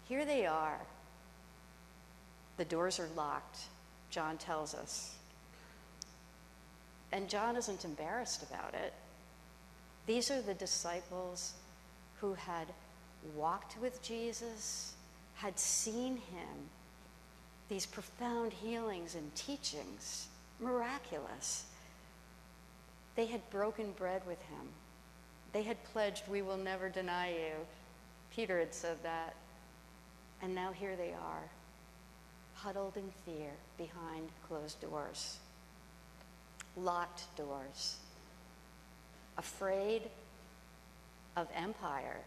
Here they are. The doors are locked, John tells us. And John isn't embarrassed about it. These are the disciples who had walked with Jesus, had seen him, these profound healings and teachings, miraculous. They had broken bread with him. They had pledged, "We will never deny you." Peter had said that. And now here they are, huddled in fear behind closed doors, locked doors, afraid of empire,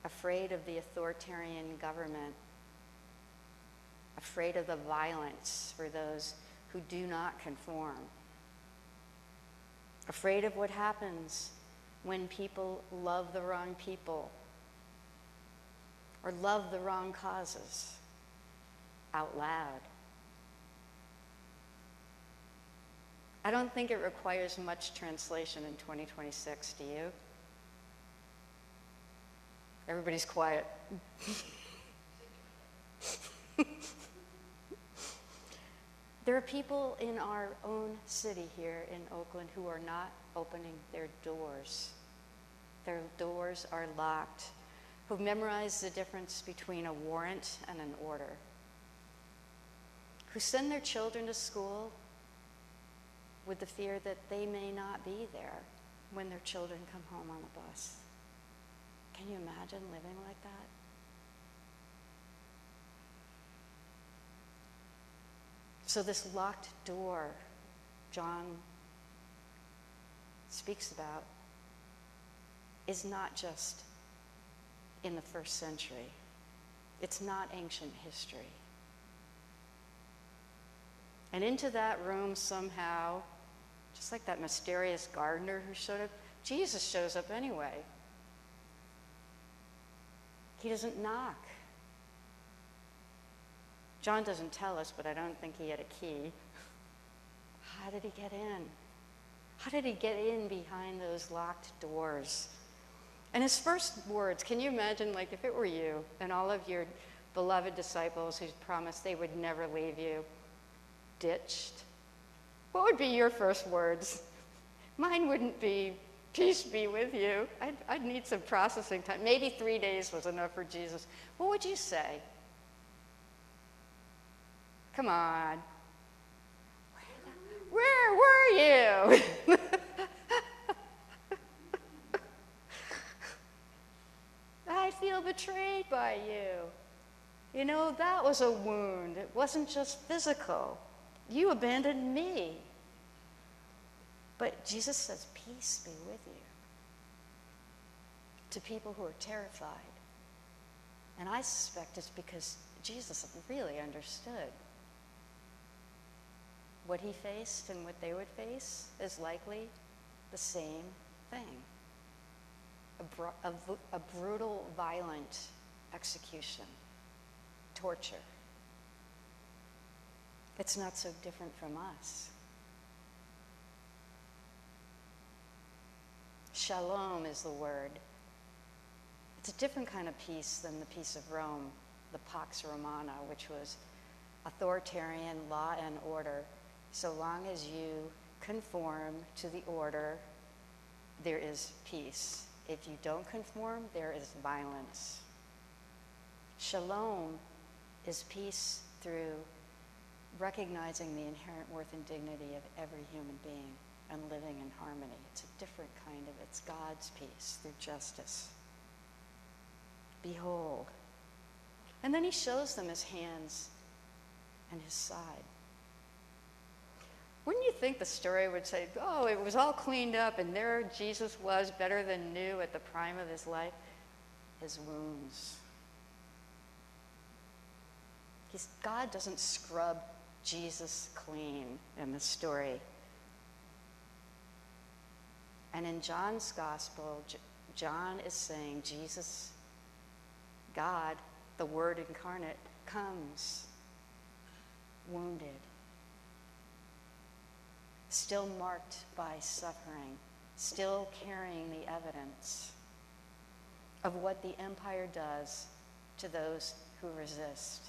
afraid of the authoritarian government, afraid of the violence for those who do not conform, afraid of what happens when people love the wrong people or love the wrong causes out loud. I don't think it requires much translation in 2026, do you? Everybody's quiet. There are people in our own city here in Oakland who are not opening their doors. Their doors are locked, who've memorized the difference between a warrant and an order, who send their children to school with the fear that they may not be there when their children come home on the bus. Can you imagine living like that? So this locked door John speaks about is not just in the first century. It's not ancient history. And into that room somehow, just like that mysterious gardener who showed up, Jesus shows up anyway. He doesn't knock. John doesn't tell us, but I don't think he had a key. How did he get in? How did he get in behind those locked doors? And his first words, can you imagine, like, if it were you and all of your beloved disciples who promised they would never leave you, ditched? What would be your first words? Mine wouldn't be, "Peace be with you." I'd need some processing time. Maybe 3 days was enough for Jesus. What would you say? Come on. Where were you? I feel betrayed by you. You know, that was a wound. It wasn't just physical. You abandoned me. But Jesus says, "Peace be with you," to people who are terrified. And I suspect it's because Jesus really understood what he faced and what they would face is likely the same thing. A brutal, violent execution, torture. It's not so different from us. Shalom is the word. It's a different kind of peace than the peace of Rome, the Pax Romana, which was authoritarian law and order. So long as you conform to the order, there is peace. If you don't conform, there is violence. Shalom is peace through recognizing the inherent worth and dignity of every human being and living in harmony. It's a different kind of, it's God's peace through justice. Behold. And then he shows them his hands and his side. Wouldn't you think the story would say, oh, it was all cleaned up and there Jesus was, better than new at the prime of his life? His wounds. God doesn't scrub Jesus clean in the story. And in John's gospel, John is saying Jesus, God, the Word incarnate, comes wounded, still marked by suffering, still carrying the evidence. of what the empire does to those who resist.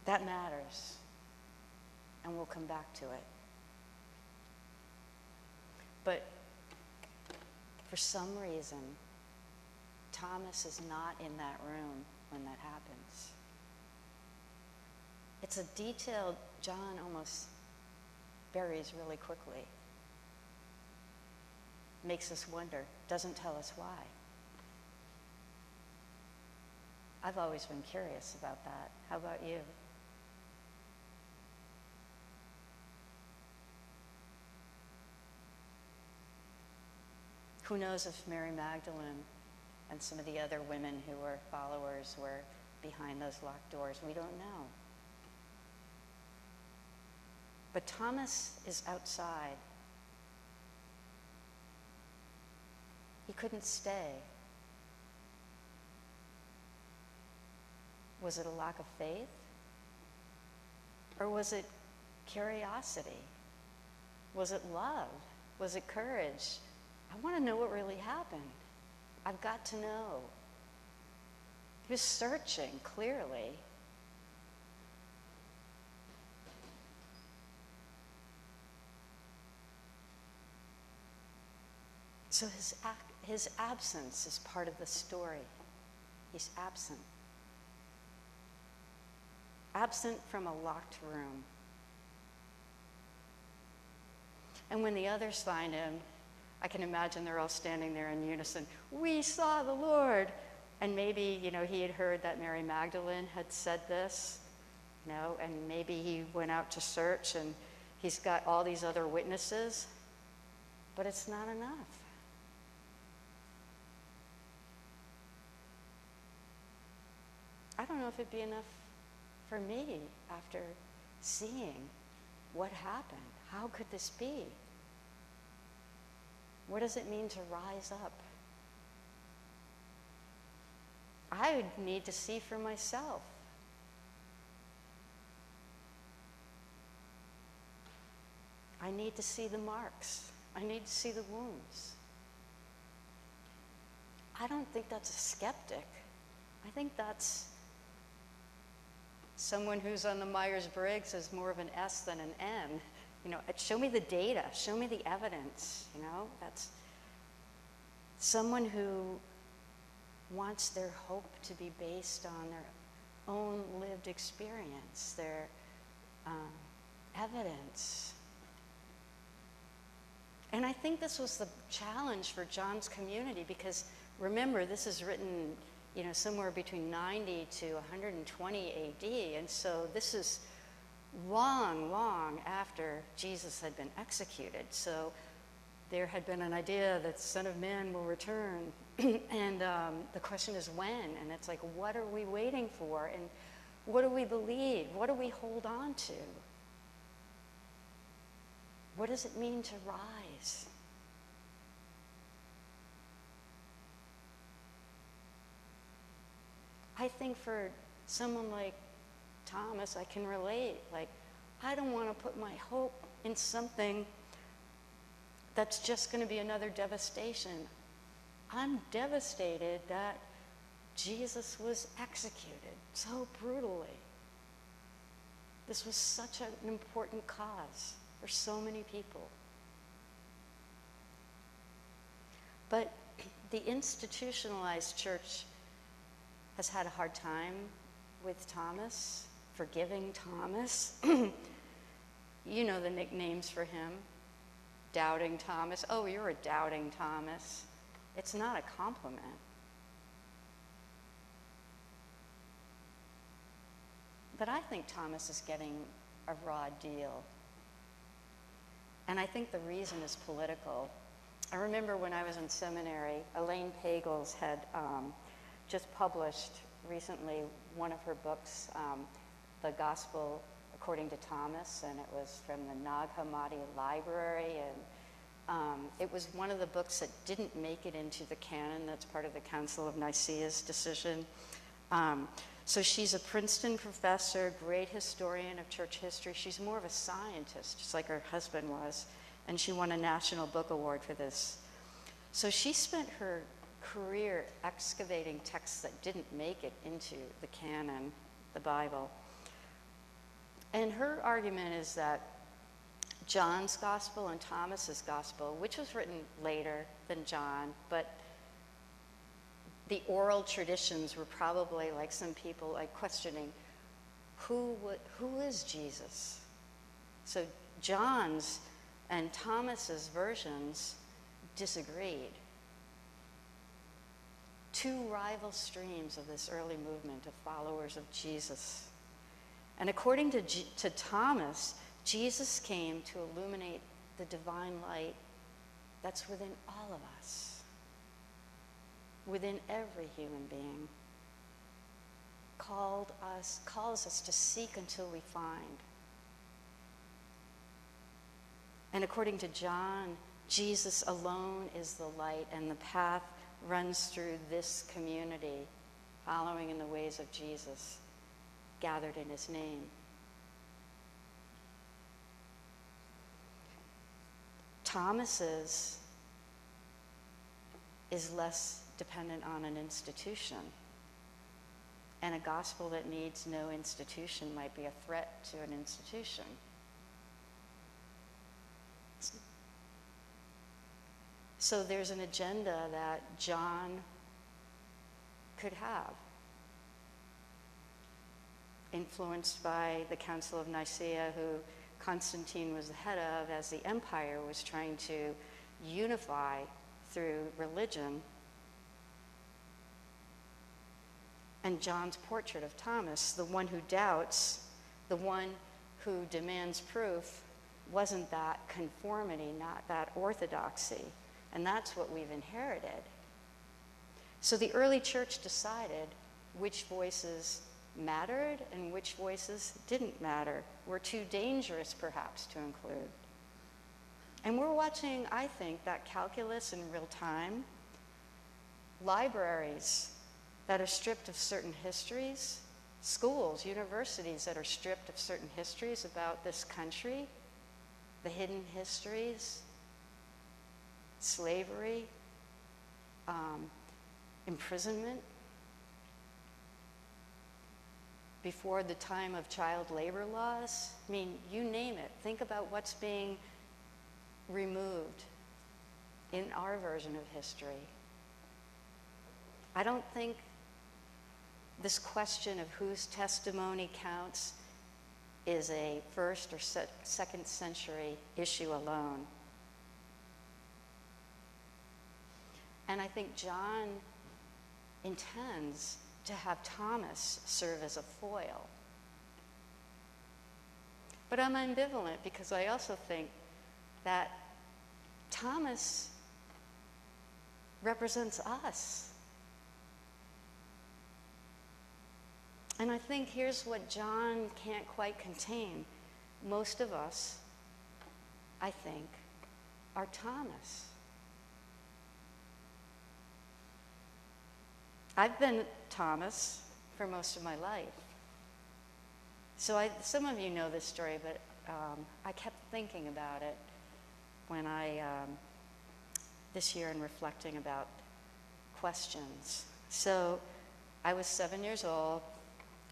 That matters, and we'll come back to it. But for some reason, Thomas is not in that room when that happens. It's a detail John almost buries really quickly. Makes us wonder, doesn't tell us why. I've always been curious about that. How about you? Who knows if Mary Magdalene and some of the other women who were followers were behind those locked doors? We don't know. But Thomas is outside. He couldn't stay. Was it a lack of faith? Or was it curiosity? Was it love? Was it courage? I want to know what really happened. I've got to know. He was searching, clearly. So his absence is part of the story. He's absent. Absent from a locked room. And when the others find him, I can imagine they're all standing there in unison. We saw the Lord. And maybe, he had heard that Mary Magdalene had said this, and maybe he went out to search and he's got all these other witnesses, but it's not enough. I don't know if it'd be enough for me after seeing what happened. How could this be? What does it mean to rise up? I would need to see for myself. I need to see the marks. I need to see the wounds. I don't think that's a skeptic. I think that's someone who's on the Myers-Briggs is more of an S than an N. Show me the data, show me the evidence, That's someone who wants their hope to be based on their own lived experience, their evidence. And I think this was the challenge for John's community because, remember, this is written, somewhere between 90 to 120 AD, and so this is long, long after Jesus had been executed. So there had been an idea that the Son of Man will return, and the question is when, and it's like, what are we waiting for, and what do we believe? What do we hold on to? What does it mean to rise? I think for someone like Thomas, I can relate. I don't want to put my hope in something that's just going to be another devastation. I'm devastated that Jesus was executed so brutally. This was such an important cause for so many people. But the institutionalized church has had a hard time with Thomas, forgiving Thomas. You know the nicknames for him. Doubting Thomas. Oh, you're a doubting Thomas. It's not a compliment. But I think Thomas is getting a raw deal. And I think the reason is political. I remember when I was in seminary, Elaine Pagels had just published recently one of her books, The Gospel According to Thomas, and it was from the Nag Hammadi Library, and it was one of the books that didn't make it into the canon. That's part of the Council of Nicaea's decision. So she's a Princeton professor, great historian of church history. She's more of a scientist, just like her husband was, and she won a National Book Award for this. So she spent her career excavating texts that didn't make it into the canon, the Bible. And her argument is that John's gospel and Thomas's gospel, which was written later than John, but the oral traditions were probably, like some people, like questioning, who is Jesus? So John's and Thomas's versions disagreed. Two rival streams of this early movement of followers of Jesus. And according to Thomas, Jesus came to illuminate the divine light that's within all of us, within every human being. Calls us to seek until we find. And according to John, Jesus alone is the light, and the path runs through this community, following in the ways of Jesus, gathered in his name. Thomas's is less dependent on an institution, and a gospel that needs no institution might be a threat to an institution. So there's an agenda that John could have, influenced by the Council of Nicaea, who Constantine was the head of as the empire was trying to unify through religion. And John's portrait of Thomas, the one who doubts, the one who demands proof, wasn't that conformity, not that orthodoxy. And that's what we've inherited. So the early church decided which voices mattered and which voices didn't matter, were too dangerous perhaps to include. And we're watching, I think, that calculus in real time. Libraries that are stripped of certain histories, schools, universities that are stripped of certain histories about this country, the hidden histories, slavery, imprisonment, before the time of child labor laws. I mean, you name it. Think about what's being removed in our version of history. I don't think this question of whose testimony counts is a first or second century issue alone. And I think John intends to have Thomas serve as a foil. But I'm ambivalent because I also think that Thomas represents us. And I think here's what John can't quite contain. Most of us, I think, are Thomas. I've been Thomas for most of my life. So some of you know this story, but I kept thinking about it when this year in reflecting about questions. So I was 7 years old.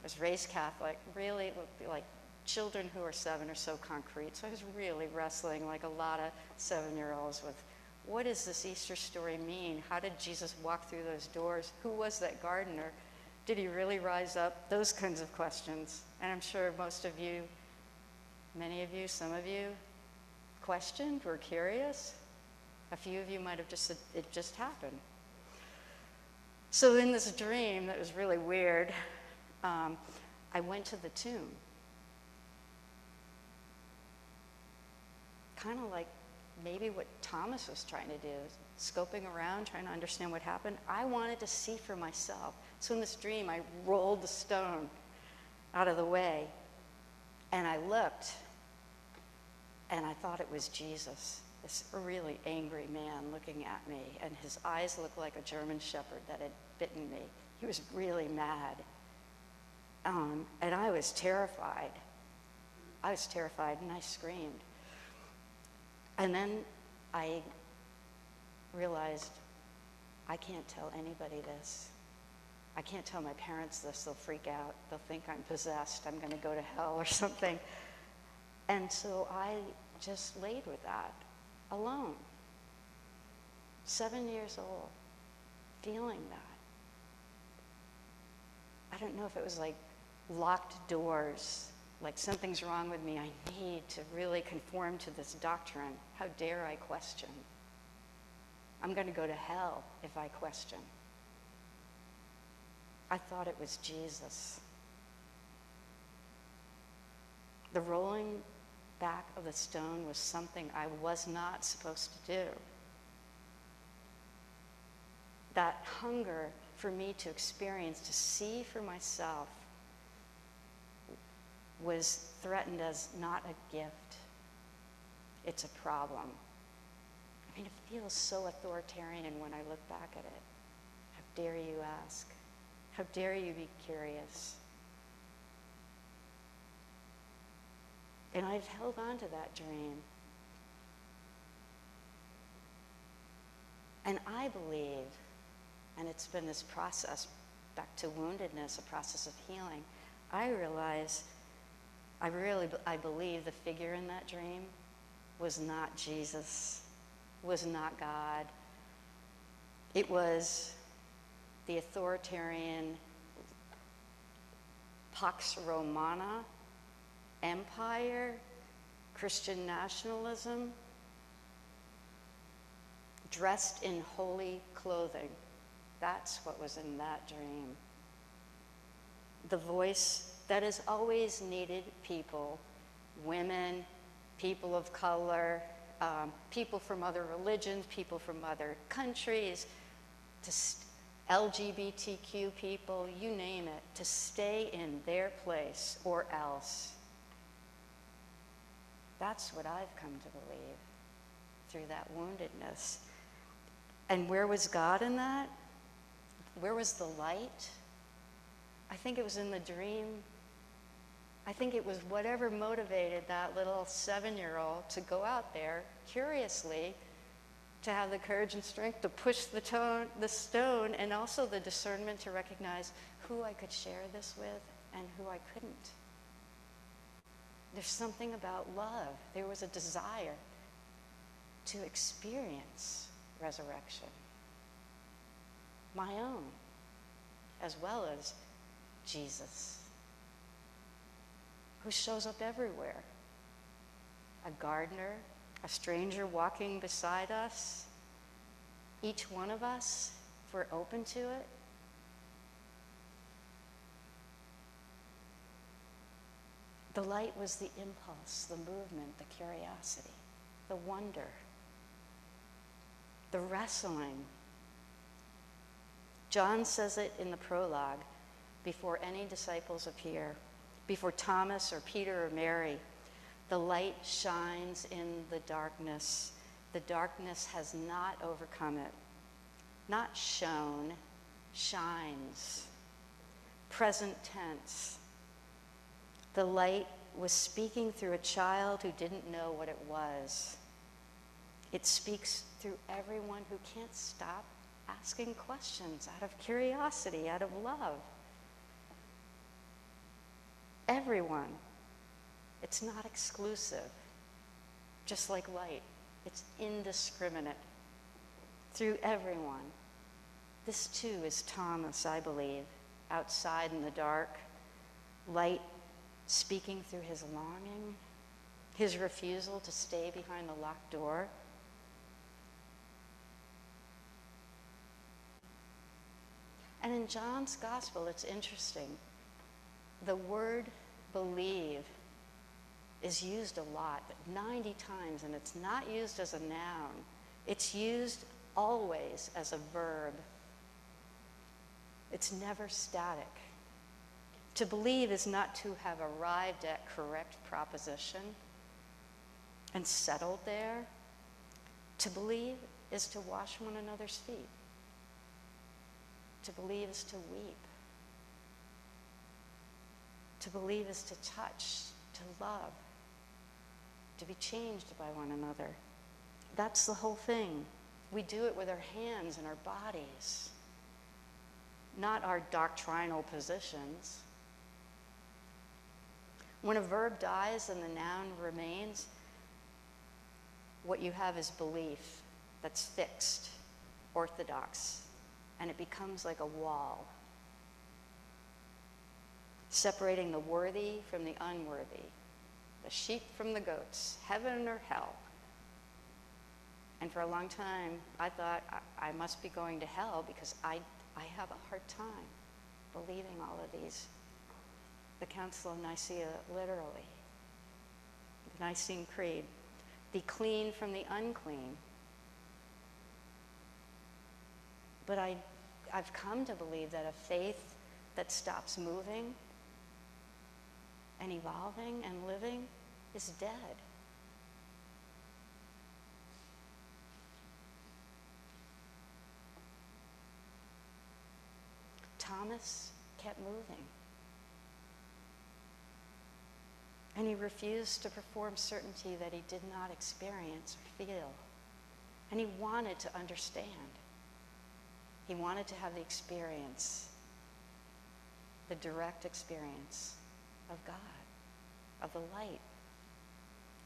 I was raised Catholic, really, like children who are 7 are so concrete. So I was really wrestling like a lot of 7-year-olds with, what does this Easter story mean? How did Jesus walk through those doors? Who was that gardener? Did he really rise up? Those kinds of questions. And I'm sure most of you, many of you, some of you questioned, were curious. A few of you might have just said, it just happened. So in this dream that was really weird, I went to the tomb. Kind of like maybe what Thomas was trying to do, scoping around, trying to understand what happened. I wanted to see for myself. So in this dream, I rolled the stone out of the way, and I looked, and I thought it was Jesus, this really angry man looking at me, and his eyes looked like a German shepherd that had bitten me. He was really mad. And I was terrified. I was terrified, and I screamed. And then I realized I can't tell anybody this. I can't tell my parents this. They'll freak out. They'll think I'm possessed. I'm going to go to hell or something. And so I just laid with that alone. 7 years old, feeling that. I don't know if it was like locked doors, like something's wrong with me. I need to really conform to this doctrine. How dare I question? I'm going to go to hell if I question. I thought it was Jesus. The rolling back of the stone was something I was not supposed to do. That hunger for me to experience, to see for myself, was threatened as not a gift. It's a problem. I mean, it feels so authoritarian when I look back at it. How dare you ask? How dare you be curious? And I've held on to that dream. And I believe, and it's been this process, back to woundedness, a process of healing, I realize, I believe the figure in that dream was not Jesus, was not God. It was the authoritarian Pax Romana empire, Christian nationalism, dressed in holy clothing. That's what was in that dream. The voice that has always needed people, women, people of color, people from other religions, people from other countries, LGBTQ people, you name it, to stay in their place or else. That's what I've come to believe through that woundedness. And where was God in that? Where was the light? I think it was in the dream. I think it was whatever motivated that little 7-year-old to go out there curiously, to have the courage and strength to push the stone, and also the discernment to recognize who I could share this with and who I couldn't. There's something about love. There was a desire to experience resurrection, my own, as well as Jesus, who shows up everywhere. A gardener, a stranger walking beside us, each one of us, if we're open to it. The light was the impulse, the movement, the curiosity, the wonder, the wrestling. John says it in the prologue, before any disciples appear, before Thomas or Peter or Mary. The light shines in the darkness. The darkness has not overcome it. Not shone, shines. Present tense. The light was speaking through a child who didn't know what it was. It speaks through everyone who can't stop asking questions out of curiosity, out of love. Everyone. It's not exclusive. Just like light, it's indiscriminate through everyone. This too is Thomas, I believe, outside in the dark, light speaking through his longing, his refusal to stay behind the locked door. And in John's gospel, it's interesting. The word believe is used a lot, but 90 times, and it's not used as a noun. It's used always as a verb. It's never static. To believe is not to have arrived at correct proposition and settled there. To believe is to wash one another's feet. To believe is to weep. To believe is to touch, to love, to be changed by one another. That's the whole thing. We do it with our hands and our bodies, not our doctrinal positions. When a verb dies and the noun remains, what you have is belief that's fixed, orthodox, and it becomes like a wall, separating the worthy from the unworthy, the sheep from the goats, heaven or hell. And for a long time, I thought I must be going to hell because I have a hard time believing all of these. The Council of Nicaea, literally. The Nicene Creed. Be clean from the unclean. But I've come to believe that a faith that stops moving and evolving and living is dead. Thomas kept moving. And he refused to perform certainty that he did not experience or feel. And he wanted to understand. He wanted to have the experience, the direct experience of God, of the light.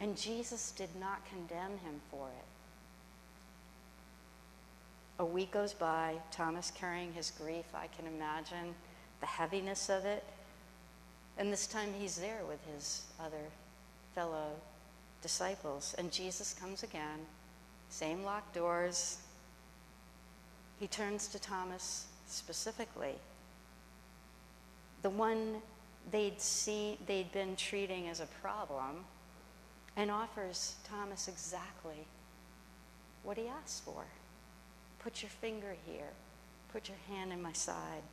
And Jesus did not condemn him for it. A week goes by, Thomas carrying his grief. I can imagine the heaviness of it. And this time he's there with his other fellow disciples. And Jesus comes again, same locked doors. He turns to Thomas specifically, the one they'd been treating as a problem, and offers Thomas exactly what he asked for. Put your finger here. Put your hand in my side.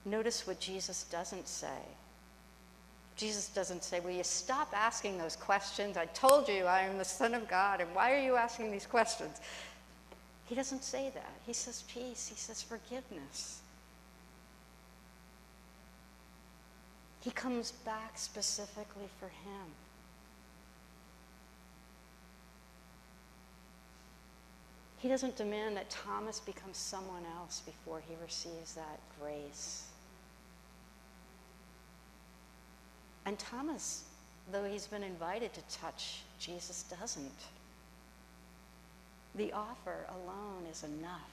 Notice what Jesus doesn't say. Jesus doesn't say, will you stop asking those questions? I told you I am the Son of God, and why are you asking these questions? He doesn't say that. He says peace. He says forgiveness. He comes back specifically for him. He doesn't demand that Thomas become someone else before he receives that grace. And Thomas, though he's been invited to touch, Jesus doesn't. The offer alone is enough.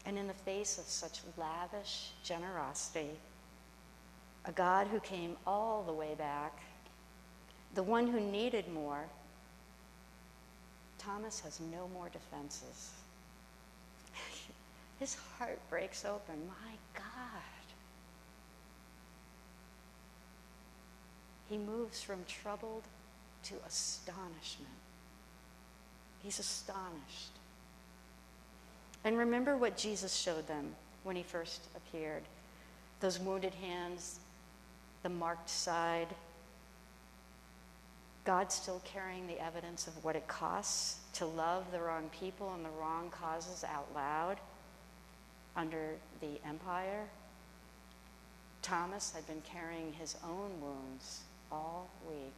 And in the face of such lavish generosity, a God who came all the way back, the one who needed more, Thomas has no more defenses. His heart breaks open. My God. He moves from troubled to astonishment. He's astonished. And remember what Jesus showed them when he first appeared. Those wounded hands, the marked side. God still carrying the evidence of what it costs to love the wrong people and the wrong causes out loud under the empire. Thomas had been carrying his own wounds all week.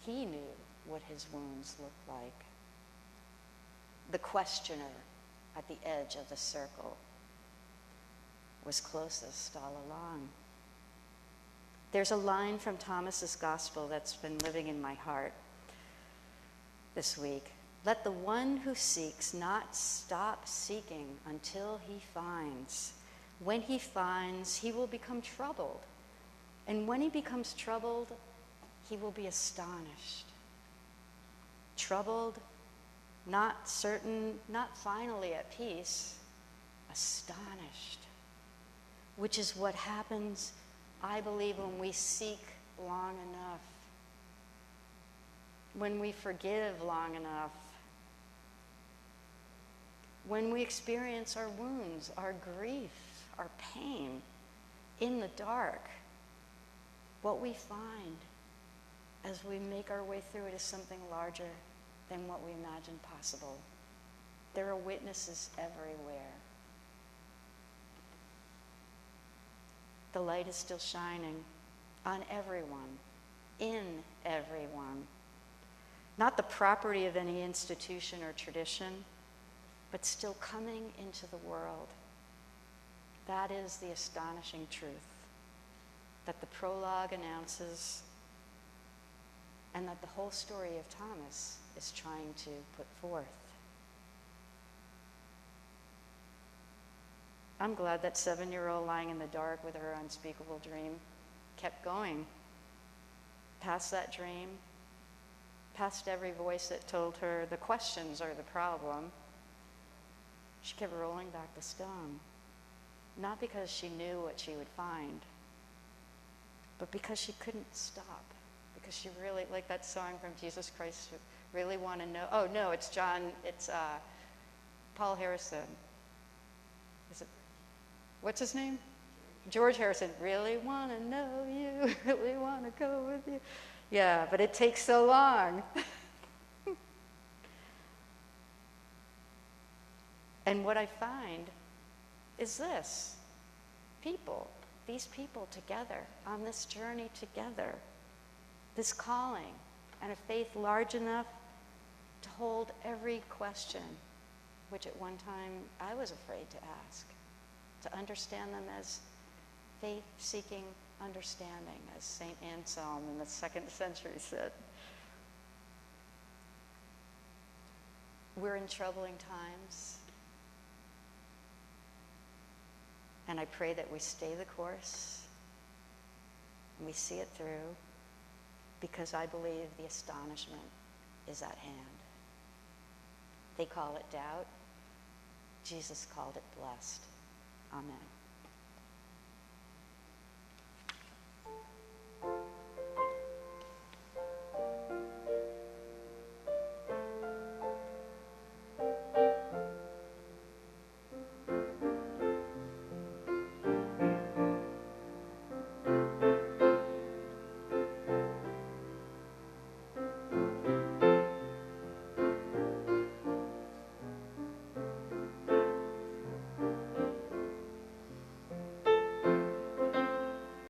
He knew what his wounds looked like. The questioner at the edge of the circle was closest all along. There's a line from Thomas's gospel that's been living in my heart this week. Let the one who seeks not stop seeking until he finds. When he finds, he will become troubled. And when he becomes troubled, he will be astonished. Troubled, not certain, not finally at peace, astonished. Which is what happens, I believe, when we seek long enough. When we forgive long enough. When we experience our wounds, our grief, our pain in the dark. What we find as we make our way through it is something larger than what we imagined possible. There are witnesses everywhere. The light is still shining on everyone, in everyone. not the property of any institution or tradition, but still coming into the world. That is the astonishing truth that the prologue announces and that the whole story of Thomas is trying to put forth. I'm glad that 7-year-old lying in the dark with her unspeakable dream kept going. Past that dream, past every voice that told her the questions are the problem, she kept rolling back the stone. Not because she knew what she would find, but because she couldn't stop. Because she really, like that song from Jesus Christ, really want to know. Oh, no, it's Paul Harrison. Is it, what's his name? George Harrison. Really want to know you, really want to go with you. Yeah, but it takes so long. And what I find is this. These people together, on this journey together, this calling, and a faith large enough to hold every question, which at one time I was afraid to ask, to understand them as faith-seeking understanding, as St. Anselm in the 2nd century said. We're in troubling times, and I pray that we stay the course and we see it through, because I believe the astonishment is at hand. They call it doubt. Jesus called it blessed. Amen.